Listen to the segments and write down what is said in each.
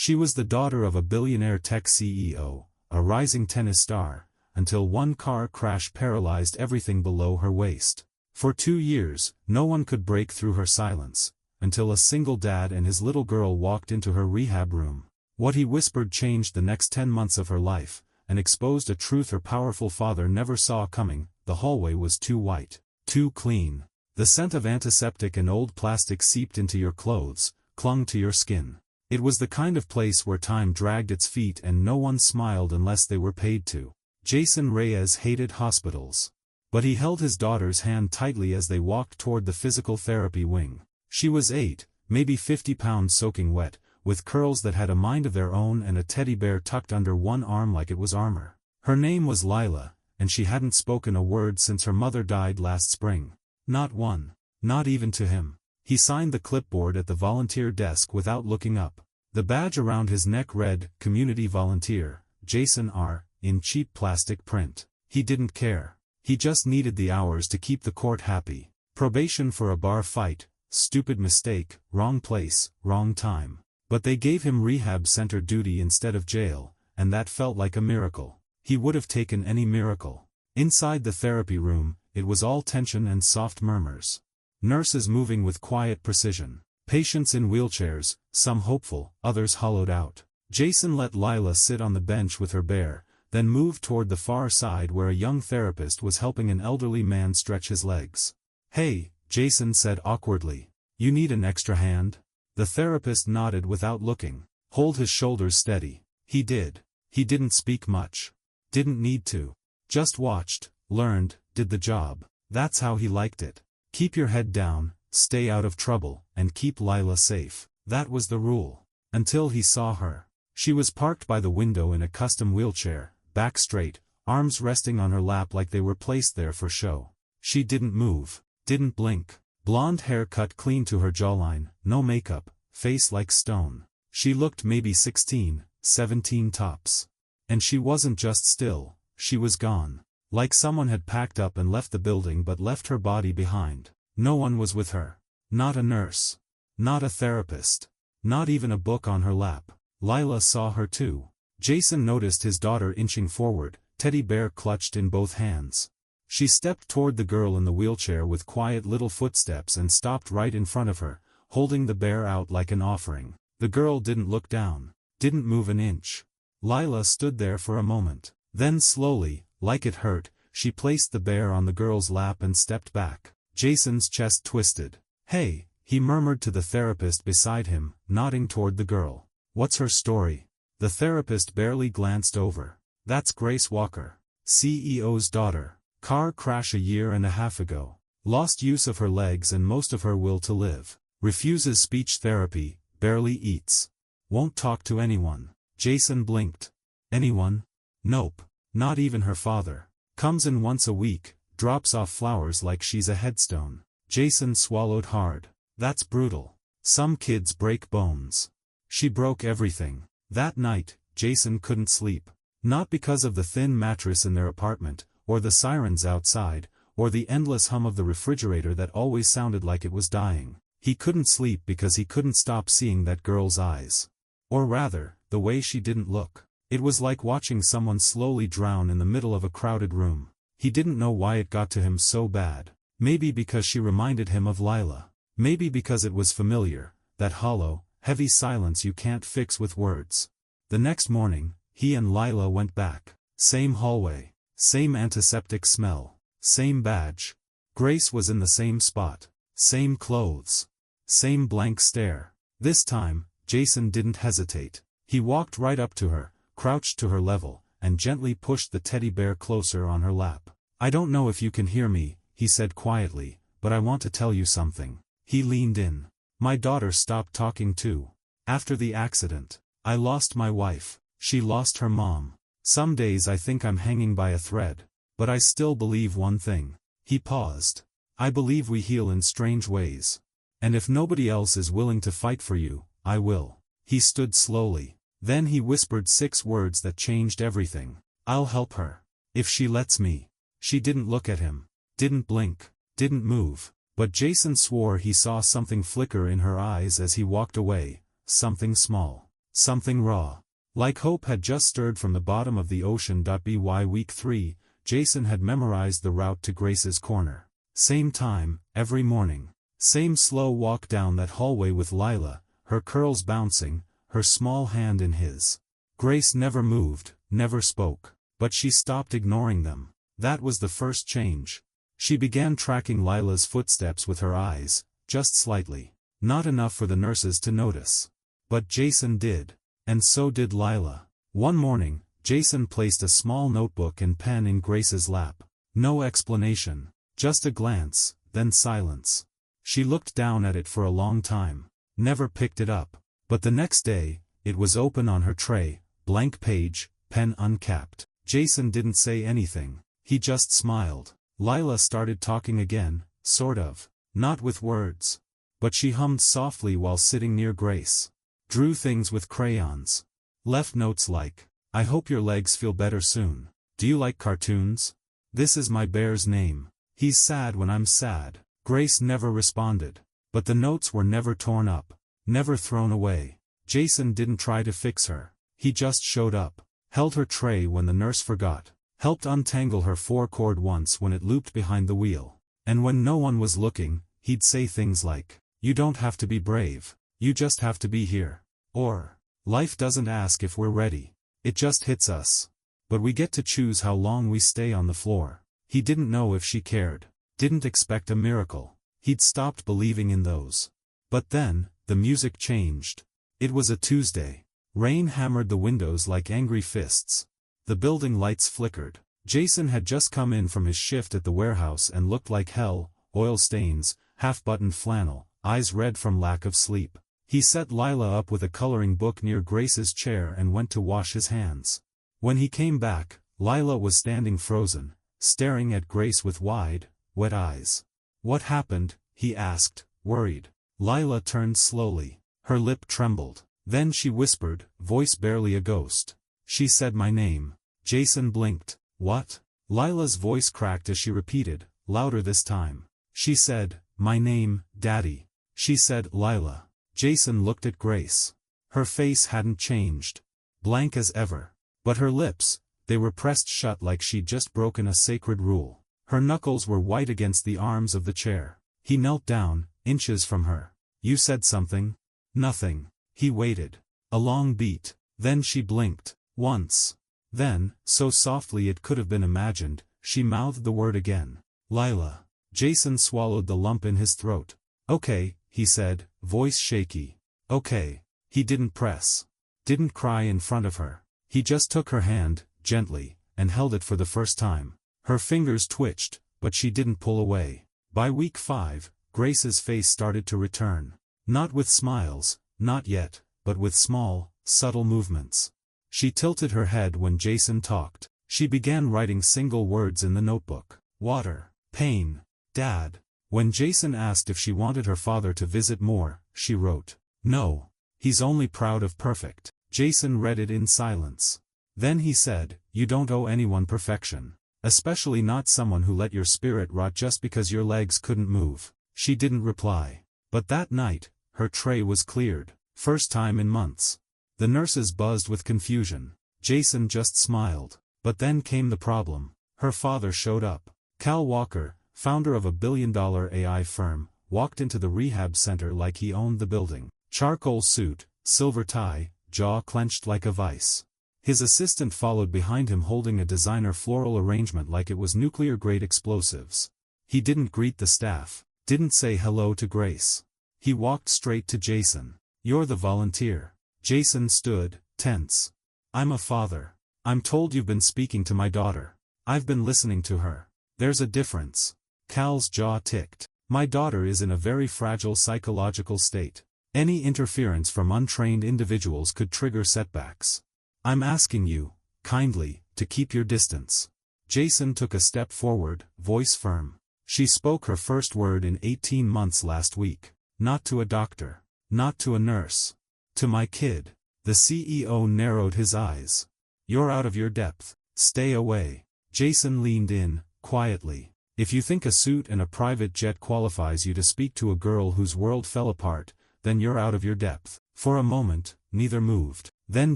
She was the daughter of a billionaire tech CEO, a rising tennis star, until one car crash paralyzed everything below her waist. For 2 years, no one could break through her silence, until a single dad and his little girl walked into her rehab room. What he whispered changed the next 10 months of her life, and exposed a truth her powerful father never saw coming. The hallway was too white, too clean. The scent of antiseptic and old plastic seeped into your clothes, clung to your skin. It was the kind of place where time dragged its feet and no one smiled unless they were paid to. Jason Reyes hated hospitals. But he held his daughter's hand tightly as they walked toward the physical therapy wing. She was 8, maybe 50 pounds soaking wet, with curls that had a mind of their own and a teddy bear tucked under one arm like it was armor. Her name was Lila, and she hadn't spoken a word since her mother died last spring. Not one. Not even to him. He signed the clipboard at the volunteer desk without looking up. The badge around his neck read, Community Volunteer, Jason R., in cheap plastic print. He didn't care. He just needed the hours to keep the court happy. Probation for a bar fight, stupid mistake, wrong place, wrong time. But they gave him rehab center duty instead of jail, and that felt like a miracle. He would have taken any miracle. Inside the therapy room, it was all tension and soft murmurs. Nurses moving with quiet precision. Patients in wheelchairs, some hopeful, others hollowed out. Jason let Lila sit on the bench with her bear, then moved toward the far side where a young therapist was helping an elderly man stretch his legs. Hey, Jason said awkwardly. You need an extra hand? The therapist nodded without looking. Hold his shoulders steady. He did. He didn't speak much. Didn't need to. Just watched, learned, did the job. That's how he liked it. Keep your head down, stay out of trouble, and keep Lila safe. That was the rule. Until he saw her. She was parked by the window in a custom wheelchair, back straight, arms resting on her lap like they were placed there for show. She didn't move, didn't blink. Blonde hair cut clean to her jawline, no makeup, face like stone. She looked maybe 16, 17 tops. And she wasn't just still, she was gone. Like someone had packed up and left the building but left her body behind. No one was with her. Not a nurse. Not a therapist. Not even a book on her lap. Lila saw her too. Jason noticed his daughter inching forward, teddy bear clutched in both hands. She stepped toward the girl in the wheelchair with quiet little footsteps and stopped right in front of her, holding the bear out like an offering. The girl didn't look down. Didn't move an inch. Lila stood there for a moment. Then slowly, like it hurt, she placed the bear on the girl's lap and stepped back. Jason's chest twisted. Hey, he murmured to the therapist beside him, nodding toward the girl. What's her story? The therapist barely glanced over. That's Grace Walker, CEO's daughter. Car crash 1.5 years ago. Lost use of her legs and most of her will to live. Refuses speech therapy, barely eats. Won't talk to anyone. Jason blinked. Anyone? Nope. Not even her father. Comes in once a week, drops off flowers like she's a headstone. Jason swallowed hard. That's brutal. Some kids break bones. She broke everything. That night, Jason couldn't sleep. Not because of the thin mattress in their apartment, or the sirens outside, or the endless hum of the refrigerator that always sounded like it was dying. He couldn't sleep because he couldn't stop seeing that girl's eyes. Or rather, the way she didn't look. It was like watching someone slowly drown in the middle of a crowded room. He didn't know why it got to him so bad. Maybe because she reminded him of Lila. Maybe because it was familiar, that hollow, heavy silence you can't fix with words. The next morning, he and Lila went back. Same hallway. Same antiseptic smell. Same badge. Grace was in the same spot. Same clothes. Same blank stare. This time, Jason didn't hesitate. He walked right up to her, crouched to her level, and gently pushed the teddy bear closer on her lap. I don't know if you can hear me, he said quietly, but I want to tell you something. He leaned in. My daughter stopped talking too. After the accident. I lost my wife. She lost her mom. Some days I think I'm hanging by a thread. But I still believe one thing. He paused. I believe we heal in strange ways. And if nobody else is willing to fight for you, I will. He stood slowly. Then he whispered 6 words that changed everything. I'll help her. If she lets me. She didn't look at him. Didn't blink. Didn't move. But Jason swore he saw something flicker in her eyes as he walked away. Something small. Something raw. Like hope had just stirred from the bottom of the ocean. By week 3, Jason had memorized the route to Grace's corner. Same time, every morning. Same slow walk down that hallway with Lila, her curls bouncing, her small hand in his. Grace never moved, never spoke, but she stopped ignoring them. That was the first change. She began tracking Lila's footsteps with her eyes, just slightly. Not enough for the nurses to notice. But Jason did. And so did Lila. One morning, Jason placed a small notebook and pen in Grace's lap. No explanation. Just a glance, then silence. She looked down at it for a long time. Never picked it up. But the next day, it was open on her tray, blank page, pen uncapped. Jason didn't say anything. He just smiled. Lila started talking again, sort of. Not with words. But she hummed softly while sitting near Grace. Drew things with crayons. Left notes like, "I hope your legs feel better soon. Do you like cartoons? This is my bear's name. He's sad when I'm sad." Grace never responded. But the notes were never torn up. Never thrown away. Jason didn't try to fix her. He just showed up. Held her tray when the nurse forgot. Helped untangle her 4-cord once when it looped behind the wheel. And when no one was looking, he'd say things like, "You don't have to be brave. You just have to be here." Or, "Life doesn't ask if we're ready. It just hits us. But we get to choose how long we stay on the floor." He didn't know if she cared. Didn't expect a miracle. He'd stopped believing in those. But then, the music changed. It was a Tuesday. Rain hammered the windows like angry fists. The building lights flickered. Jason had just come in from his shift at the warehouse and looked like hell, oil stains, half-buttoned flannel, eyes red from lack of sleep. He set Lila up with a coloring book near Grace's chair and went to wash his hands. When he came back, Lila was standing frozen, staring at Grace with wide, wet eyes. "What happened?" he asked, worried. Lila turned slowly. Her lip trembled. Then she whispered, voice barely a ghost. "She said my name." Jason blinked. "What?" Lila's voice cracked as she repeated, louder this time. "She said, my name, Daddy." She said, "Lila." Jason looked at Grace. Her face hadn't changed. Blank as ever. But her lips, they were pressed shut like she'd just broken a sacred rule. Her knuckles were white against the arms of the chair. He knelt down, inches from her. "You said something?" "Nothing." He waited. A long beat. Then she blinked. Once. Then, so softly it could have been imagined, she mouthed the word again. "Lila." Jason swallowed the lump in his throat. "Okay," he said, voice shaky. "Okay." He didn't press. Didn't cry in front of her. He just took her hand, gently, and held it for the first time. Her fingers twitched, but she didn't pull away. By week 5, Grace's face started to return. Not with smiles, not yet, but with small, subtle movements. She tilted her head when Jason talked. She began writing single words in the notebook. Water. Pain. Dad. When Jason asked if she wanted her father to visit more, she wrote, "No. He's only proud of perfect." Jason read it in silence. Then he said, "You don't owe anyone perfection. Especially not someone who let your spirit rot just because your legs couldn't move." She didn't reply. But that night, her tray was cleared. First time in months. The nurses buzzed with confusion. Jason just smiled. But then came the problem. Her father showed up. Cal Walker, founder of a billion-dollar AI firm, walked into the rehab center like he owned the building. Charcoal suit, silver tie, jaw clenched like a vice. His assistant followed behind him holding a designer floral arrangement like it was nuclear-grade explosives. He didn't greet the staff. Didn't say hello to Grace. He walked straight to Jason. "You're the volunteer." Jason stood, tense. "I'm a father. I'm told you've been speaking to my daughter. I've been listening to her. There's a difference." Cal's jaw ticked. "My daughter is in a very fragile psychological state. Any interference from untrained individuals could trigger setbacks. I'm asking you, kindly, to keep your distance." Jason took a step forward, voice firm. "She spoke her first word in 18 months last week. Not to a doctor. Not to a nurse. To my kid." The CEO narrowed his eyes. "You're out of your depth. Stay away." Jason leaned in, quietly. "If you think a suit and a private jet qualifies you to speak to a girl whose world fell apart, then you're out of your depth." For a moment, neither moved. Then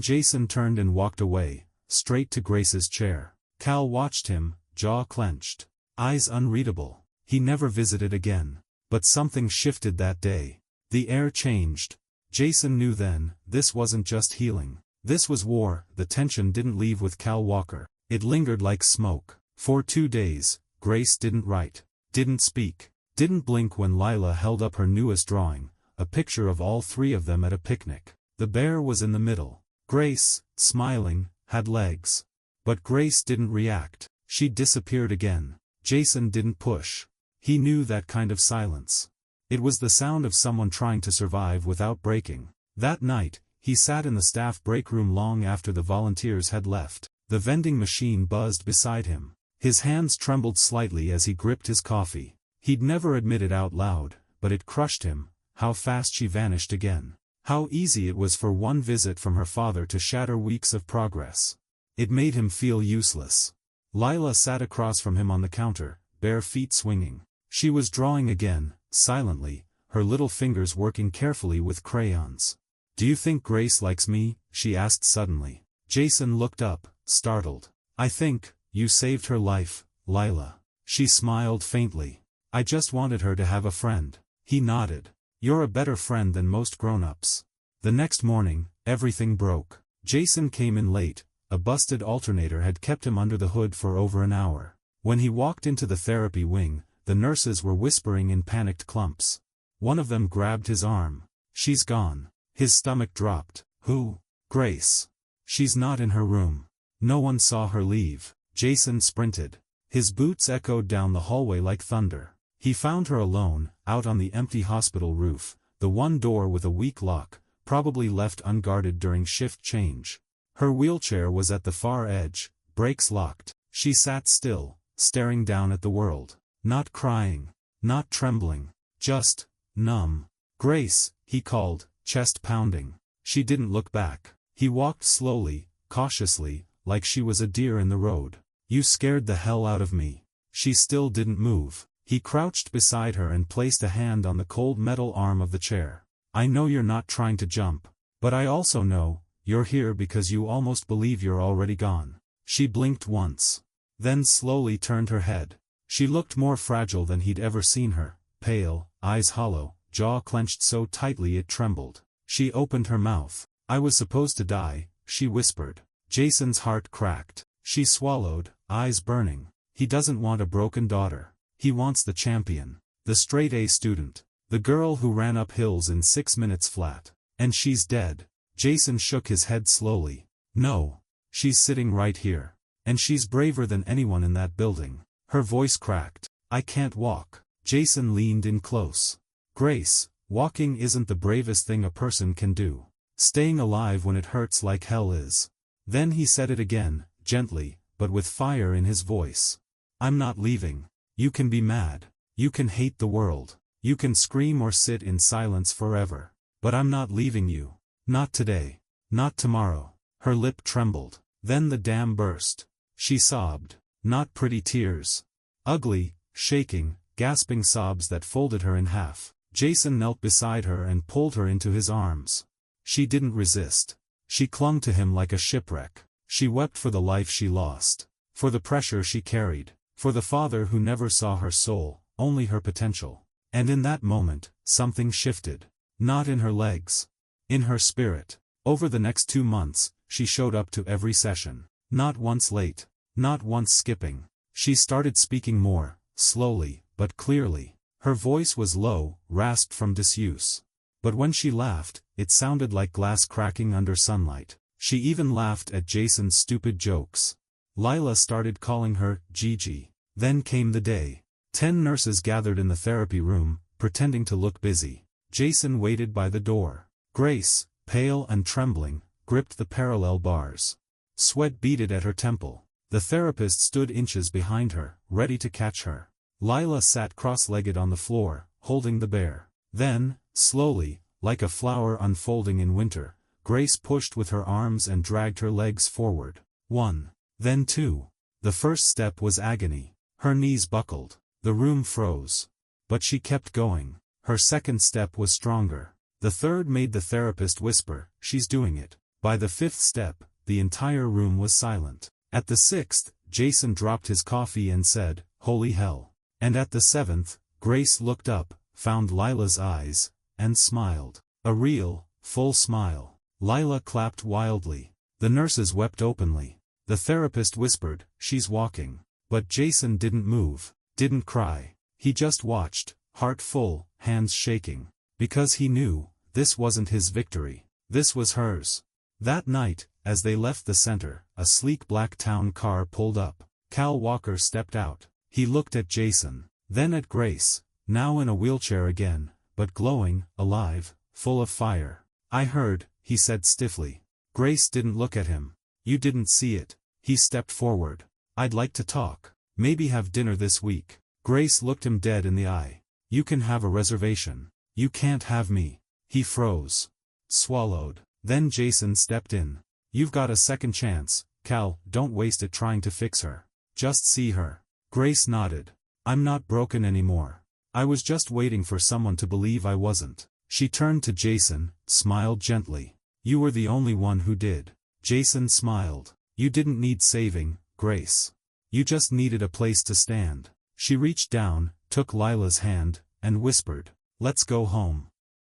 Jason turned and walked away, straight to Grace's chair. Cal watched him, jaw clenched, eyes unreadable. He never visited again. But something shifted that day. The air changed. Jason knew then, this wasn't just healing. This was war. The tension didn't leave with Cal Walker. It lingered like smoke. For 2 days, Grace didn't write, didn't speak, didn't blink when Lila held up her newest drawing, a picture of all 3 of them at a picnic. The bear was in the middle. Grace, smiling, had legs. But Grace didn't react. She disappeared again. Jason didn't push. He knew that kind of silence. It was the sound of someone trying to survive without breaking. That night, he sat in the staff break room long after the volunteers had left. The vending machine buzzed beside him. His hands trembled slightly as he gripped his coffee. He'd never admit it out loud, but it crushed him, how fast she vanished again. How easy it was for one visit from her father to shatter weeks of progress. It made him feel useless. Lila sat across from him on the counter, bare feet swinging. She was drawing again, silently, her little fingers working carefully with crayons. "Do you think Grace likes me?" she asked suddenly. Jason looked up, startled. "I think, you saved her life, Lila." She smiled faintly. "I just wanted her to have a friend." He nodded. "You're a better friend than most grown-ups." The next morning, everything broke. Jason came in late. A busted alternator had kept him under the hood for over an hour. When he walked into the therapy wing, the nurses were whispering in panicked clumps. One of them grabbed his arm. "She's gone." His stomach dropped. "Who?" "Grace. She's not in her room. No one saw her leave." Jason sprinted. His boots echoed down the hallway like thunder. He found her alone, out on the empty hospital roof, the one door with a weak lock, probably left unguarded during shift change. Her wheelchair was at the far edge, brakes locked. She sat still, staring down at the world. Not crying, not trembling, just numb. "Grace," he called, chest pounding. She didn't look back. He walked slowly, cautiously, like she was a deer in the road. "You scared the hell out of me." She still didn't move. He crouched beside her and placed a hand on the cold metal arm of the chair. "I know you're not trying to jump. But I also know, you're here because you almost believe you're already gone." She blinked once. Then slowly turned her head. She looked more fragile than he'd ever seen her, pale, eyes hollow, jaw clenched so tightly it trembled. She opened her mouth. "I was supposed to die," she whispered. Jason's heart cracked. She swallowed, eyes burning. He doesn't want a broken daughter. He wants the champion. The straight-A student. The girl who ran up hills in 6 minutes flat. And she's dead. Jason shook his head slowly. "No. She's sitting right here. And she's braver than anyone in that building." Her voice cracked. "I can't walk." Jason leaned in close. "Grace, walking isn't the bravest thing a person can do. Staying alive when it hurts like hell is." Then he said it again, gently, but with fire in his voice. "I'm not leaving. You can be mad. You can hate the world. You can scream or sit in silence forever. But I'm not leaving you. Not today. Not tomorrow." Her lip trembled. Then the dam burst. She sobbed. Not pretty tears. Ugly, shaking, gasping sobs that folded her in half. Jason knelt beside her and pulled her into his arms. She didn't resist. She clung to him like a shipwreck. She wept for the life she lost. For the pressure she carried. For the father who never saw her soul, only her potential. And in that moment, something shifted. Not in her legs. In her spirit. Over the next 2 months, she showed up to every session. Not once late. Not once skipping. She started speaking more, slowly, but clearly. Her voice was low, rasped from disuse. But when she laughed, it sounded like glass cracking under sunlight. She even laughed at Jason's stupid jokes. Lila started calling her Gigi. Then came the day. 10 nurses gathered in the therapy room, pretending to look busy. Jason waited by the door. Grace, pale and trembling, gripped the parallel bars. Sweat beaded at her temple. The therapist stood inches behind her, ready to catch her. Lila sat cross-legged on the floor, holding the bear. Then, slowly, like a flower unfolding in winter, Grace pushed with her arms and dragged her legs forward. 1. Then 2. The first step was agony. Her knees buckled. The room froze. But she kept going. Her second step was stronger. The third made the therapist whisper, "She's doing it." By the fifth step, the entire room was silent. At the sixth, Jason dropped his coffee and said, "Holy hell." And at the seventh, Grace looked up, found Lila's eyes, and smiled. A real, full smile. Lila clapped wildly. The nurses wept openly. The therapist whispered, "She's walking." But Jason didn't move, didn't cry. He just watched, heart full, hands shaking. Because he knew, this wasn't his victory. This was hers. That night, as they left the center, a sleek black town car pulled up. Cal Walker stepped out. He looked at Jason, then at Grace, now in a wheelchair again, but glowing, alive, full of fire. "I heard," he said stiffly. Grace didn't look at him. "You didn't see it." He stepped forward. "I'd like to talk. Maybe have dinner this week." Grace looked him dead in the eye. "You can have a reservation. You can't have me." He froze. Swallowed. Then Jason stepped in. "You've got a second chance, Cal, don't waste it trying to fix her. Just see her." Grace nodded. "I'm not broken anymore. I was just waiting for someone to believe I wasn't." She turned to Jason, smiled gently. "You were the only one who did." Jason smiled. "You didn't need saving, Grace. You just needed a place to stand." She reached down, took Lila's hand, and whispered, "Let's go home."